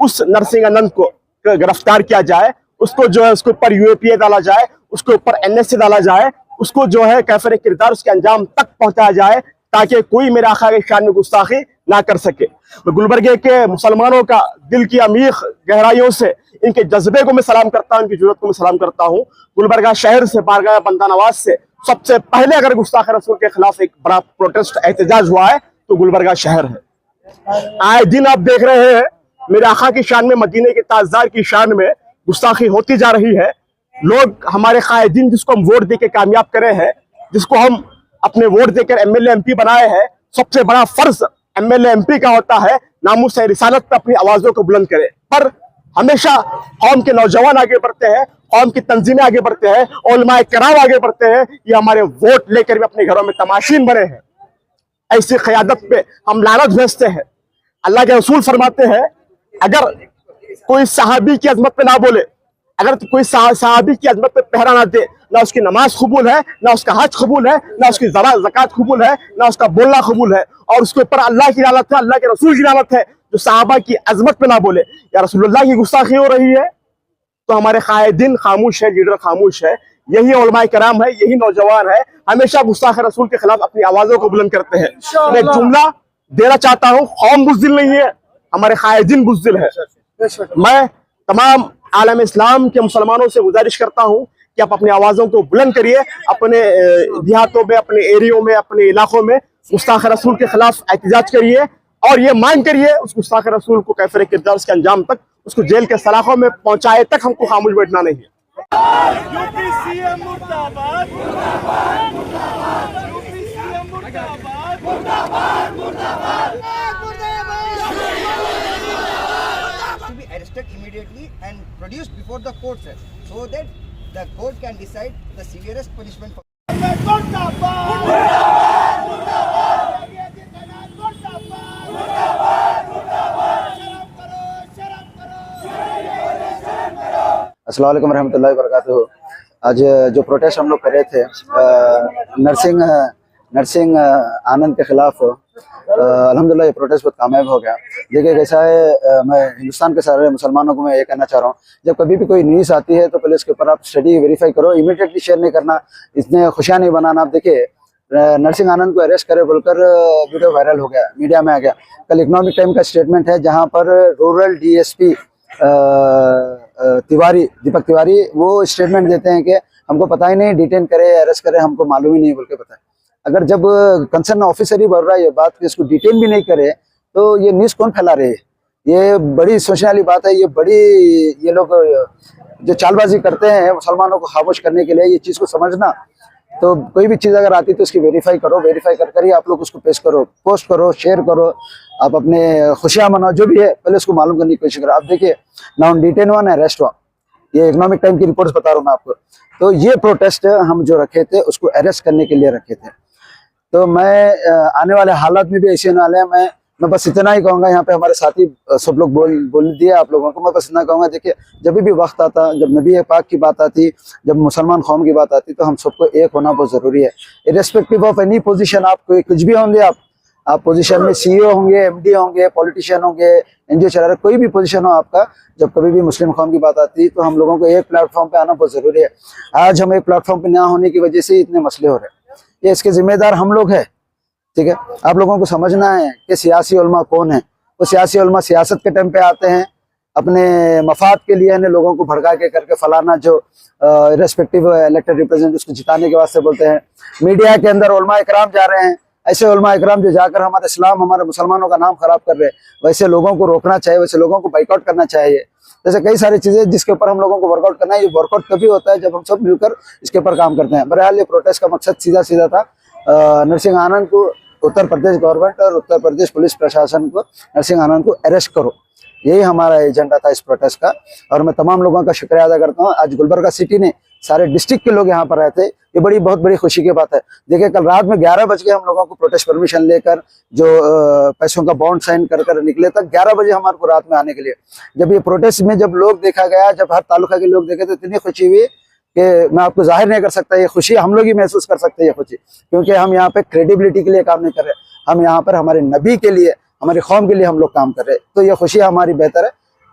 उस नरसिंह आनंद को गिरफ्तार किया जाए, उसको जो है उसके ऊपर यूएपीए डाला जाए, उसके ऊपर एनएसए डाला जाए, उसको जो है कैफिर किरदार उसके अंजाम तक पहुंचाया जाए ताकि कोई मेरे आका के शान में गुस्ताखी ना कर सके। मैं गुलबर्गे के मुसलमानों का दिल की अमीर गहराइयों से इनके जज्बे को मैं सलाम करता हूँ, इनकी जरूरत को मैं सलाम करता हूँ। गुलबर्गा शहर से, बारगाह बंदा नवाज से सबसे पहले अगर गुस्ताख रसूल के खिलाफ एक बड़ा प्रोटेस्ट एहतजाज हुआ है तो गुलबर्गा शहर है। आए दिन आप देख रहे हैं मेरे आका की शान में, मदीने के ताजदार की शान में गुस्ताखी होती जा रही है। लोग हमारे कायदीन जिसको हम वोट देकर कामयाब करे हैं, जिसको हम अपने वोट देकर एमएलए एमपी बनाए हैं, सबसे बड़ा फर्ज एमएलए एमपी का होता है नामुस रिसालत पर अपनी आवाजों को बुलंद करे। पर हमेशा कौम के नौजवान आगे बढ़ते हैं, कौम की तंजीमें आगे बढ़ते हैं, उलमाए किराम आगे बढ़ते हैं, ये हमारे वोट लेकर भी अपने घरों में तमाशीन बने हैं। ऐसी क़यादत पे हम लानत भेजते हैं। अल्लाह के रसूल फरमाते हैं अगर कोई सहाबी की अजमत पे ना बोले, अगर कोई सहाबी की अजमत पे पहरा ना दे, ना उसकी नमाज कबूल है, ना उसका हज कबूल है, ना उसकी ज़कात कबूल है, ना उसका बोलना कबूल है, और उसके ऊपर अल्लाह की लानत है, अल्लाह के रसूल की लानत है जो सहाबा की अजमत पे ना बोले। या रसूलुल्लाह की गुस्ताखी हो रही है तो हमारे कायदीन खामोश है, लीडर खामोश है, यही उलमाए किराम है, यही नौजवान है, हमेशा गुस्ताख रसूल के खिलाफ अपनी आवाजों को बुलंद करते हैं। मैं एक जुमला देना चाहता हूँ, कौम बुज़दिल नहीं है, हमारे कायदीन बुज़दिल है। मैं तमाम आलम इस्लाम के मुसलमानों से गुजारिश करता हूँ कि आप अपनी आवाजों को बुलंद करिए, अपने देहातों में, अपने एरियो में, अपने इलाकों में गुस्ताख रसूल के खिलाफ एहतजाज करिए और ये मांग करिए उस गुस्ताख रसूल को कैफिर किरदार उसके अंजाम तक, उसको जेल के सलाखों में पहुंचाए तक हमको खामोश बैठना नहीं है। To be arrested immediately and produced before the court, sir, so that the court can decide the severest punishment for. अस्सलाम वालेकुम रहमतुल्लाहि व बरकातुहू। आज जो प्रोटेस्ट हम लोग कर रहे थे नरसिंह आनंद के खिलाफ, अल्हम्दुलिल्लाह ये प्रोटेस्ट बहुत कामयाब हो गया। देखिए कैसा है, मैं हिंदुस्तान के सारे मुसलमानों को मैं ये कहना चाह रहा हूँ, जब कभी भी कोई न्यूज़ आती है तो पहले इसके ऊपर आप स्टडी वेरीफाई करो, इमीडिएटली शेयर नहीं करना, इतने खुशियाँ नहीं बनाना। आप देखिए नरसिंह आनंद को अरेस्ट करे बोलकर वीडियो वायरल हो गया, मीडिया में आ गया। कल इकोनॉमिक टाइम का स्टेटमेंट है जहाँ पर रूरल डीएसपी तिवारी, दीपक तिवारी, वो स्टेटमेंट देते हैं कि हमको पता ही नहीं, डिटेन करे अरेस्ट करे हमको मालूम ही नहीं बोल के पता है। अगर जब कंसर्न ऑफिसर ही बोल रहा है ये बात कि इसको डिटेन भी नहीं करे तो ये न्यूज़ कौन फैला रहे हैं? ये बड़ी सोचने वाली बात है। ये लोग जो चालबाजी करते हैं मुसलमानों को खामोश करने के लिए, ये चीज़ को समझना। तो कोई भी चीज़ अगर आती है तो उसकी वेरीफाई करो, वेरीफाई कर ही आप लोग उसको पेश करो, पोस्ट करो, शेयर करो, आप अपने खुशियाँ मनाओ, जो भी है पहले उसको मालूम करने की कोशिश करो। आप देखिए ना उन डिटेन हुआ ना अरेस्ट हुआ, ये इकोनॉमिक टाइम की रिपोर्ट्स बता रहा हूँ मैं आपको। तो ये प्रोटेस्ट हम जो रखे थे उसको अरेस्ट करने के लिए रखे थे। तो मैं आने वाले हालात में भी ऐसे होने वाले हैं। मैं बस इतना ही कहूँगा, यहाँ पे हमारे साथी सब लोग बोल दिया आप लोगों को, मैं बस इतना कहूँगा, देखिए जब भी वक्त आता, जब नबी पाक की बात आती, जब मुसलमान कौम की बात आती, तो हम सबको एक होना बहुत ज़रूरी है। इर्रेस्पेक्टिव ऑफ एनी पोजीशन, आप कुछ भी होंगे, आप पोजीशन में सीईओ होंगे, एमडी होंगे, पॉलिटिशियन होंगे, एनजीओ चला रहे, कोई भी पोजीशन हो आपका, जब कभी भी मुस्लिम कौम की बात आती तो हम लोगों को एक प्लेटफॉर्म पे आना बहुत ज़रूरी है। आज हम एक प्लेटफॉर्म पे ना होने की वजह से इतने मसले हो रहे हैं, ये इसके जिम्मेदार हम लोग हैं। ठीक है, आप लोगों को समझना है कि सियासी उलमा कौन है। वो सियासी उलमा सियासत के टाइम पे आते हैं, अपने मफाद के लिए लोगों को भड़का के करके फलाना जो रेस्पेक्टिव इलेक्टेड रिप्रेजेंटेटिव उसको जिताने के वास्ते बोलते हैं। मीडिया के अंदर उलमा इकराम जा रहे हैं, ऐसे उलमा इकराम जो जाकर हमारे इस्लाम, हमारे मुसलमानों का नाम खराब कर रहे हैं, वैसे लोगों को रोकना चाहिए, वैसे लोगों को बाइकआउट करना चाहिए। जैसे कई सारी चीज़ें जिसके ऊपर हम लोगों को वर्कआउट करना है, ये वर्कआउट तभी होता है जब हम सब मिलकर इसके ऊपर काम करते हैं। बहरहाल ये प्रोटेस्ट का मकसद सीधा था, नरसिंह आनंद को, उत्तर प्रदेश गवर्नमेंट और उत्तर प्रदेश पुलिस प्रशासन को नरसिंह आनंद को अरेस्ट करो, यही हमारा एजेंडा था इस प्रोटेस्ट का। और मैं तमाम लोगों का शुक्रिया अदा करता हूँ। आज गुलबर्गा सिटी ने, सारे डिस्ट्रिक्ट के लोग यहाँ पर रहते, ये बहुत बड़ी खुशी की बात है। देखिए कल रात में 11 बजे हम लोगों को प्रोटेस्ट परमिशन लेकर जो पैसों का बॉन्ड साइन कर निकले तक 11 बजे हमारे को रात में आने के लिए। जब ये प्रोटेस्ट में जब लोग देखा गया, जब हर तालुका के लोग देखे तो इतनी खुशी हुई कि मैं आपको जाहिर नहीं कर सकता। ये खुशी हम लोग ही महसूस कर सकते हैं ये खुशी, क्योंकि हम यहाँ पे क्रेडिबिलिटी के लिए काम नहीं कर रहे, हम यहाँ पर हमारे नबी के लिए, हमारी कौम के लिए हम लोग काम कर रहे हैं। तो ये खुशी हमारी बेहतर है,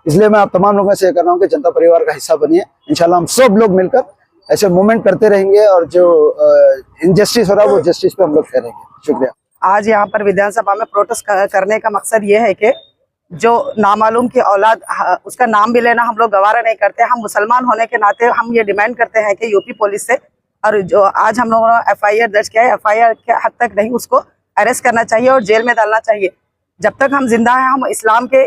इसलिए मैं आप तमाम लोगों से कर रहा हूँ कि जनता परिवार का हिस्सा बनिए। इंशाल्लाह हम सब लोग मिलकर ऐसे मूवमेंट करते रहेंगे और जो इनजस्टिस हो रहा है वो जस्टिस पे हम लोग करेंगे। शुक्रिया। आज यहाँ पर विधानसभा में प्रोटेस्ट करने का मकसद ये है कि जो नामालूम की औलाद, उसका नाम भी लेना हम लोग गवारा नहीं करते। हम मुसलमान होने के नाते हम ये डिमांड करते हैं कि यूपी पुलिस से, और जो आज हम लोगों ने FIR दर्ज किया है, FIR के हद तक नहीं, उसको अरेस्ट करना चाहिए और जेल में डालना चाहिए। जब तक हम जिंदा हैं हम इस्लाम के,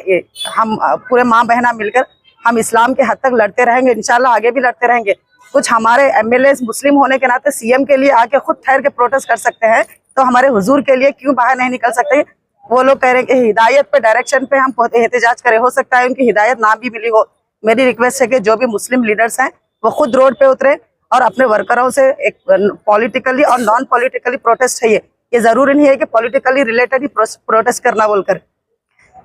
हम पूरे माँ बहना मिलकर हम इस्लाम के हद तक लड़ते रहेंगे। इंशाल्लाह आगे भी लड़ते रहेंगे। कुछ हमारे MLAs मुस्लिम होने के नाते CM के लिए आके खुद ठहर के प्रोटेस्ट कर सकते हैं, तो हमारे हुजूर के लिए क्यों बाहर नहीं निकल सकते? वो लोग कह रहे हैं कि हिदायत पे, डायरेक्शन पे हम एहतजाज करें। हो सकता है उनकी हिदायत ना भी मिली हो। मेरी रिक्वेस्ट है कि जो भी मुस्लिम लीडर्स हैं वो खुद रोड पे उतरे और अपने वर्करों से एक पॉलिटिकली और नॉन पॉलिटिकली प्रोटेस्ट है। ये जरूरी नहीं है कि पॉलिटिकली रिलेटेड ही प्रोटेस्ट करना बोलकर।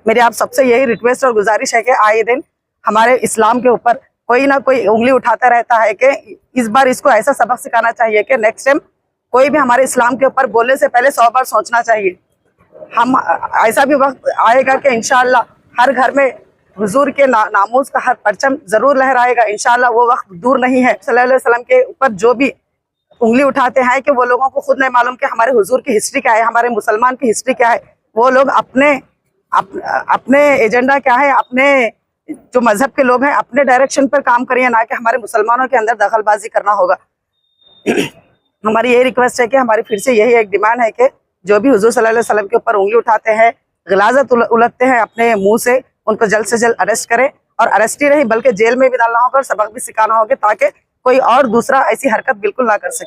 मेरी आप सबसे यही रिक्वेस्ट और गुजारिश है कि आए दिन हमारे इस्लाम के ऊपर कोई ना कोई उंगली उठाता रहता है कि इस बार इसको ऐसा सबक सिखाना चाहिए कि नेक्स्ट टाइम कोई भी हमारे इस्लाम के ऊपर बोलने से पहले 100 बार सोचना चाहिए। हम ऐसा भी वक्त आएगा कि इंशाअल्लाह हर घर में हुजूर के नामूस का हर परचम जरूर लहराएगा। इंशाअल्लाह वो वक्त दूर नहीं है। सल्लल्लाहु अलैहि वसल्लम के ऊपर जो भी उंगली उठाते हैं कि वो लोगों को खुद नहीं मालूम कि हमारे हुजूर की हिस्ट्री क्या है, हमारे मुसलमान की हिस्ट्री क्या है। वो लोग अपने एजेंडा क्या है, अपने जो मजहब के लोग हैं अपने डायरेक्शन पर काम करिए, ना कि हमारे मुसलमानों के अंदर दखलबाजी करना होगा। हमारी यही रिक्वेस्ट है कि हमारी फिर से यही एक डिमांड है कि जो भी हुजूर सल्लल्लाहु अलैहि वसल्लम के ऊपर उंगली उठाते हैं, गलाजत उलटते हैं अपने मुंह से, उनको जल्द से जल्द अरेस्ट करें, और अरेस्ट ही नहीं बल्कि जेल में भी डालना होगा और सबक भी सिखाना होगा, ताकि कोई और दूसरा ऐसी हरकत बिल्कुल ना कर सके।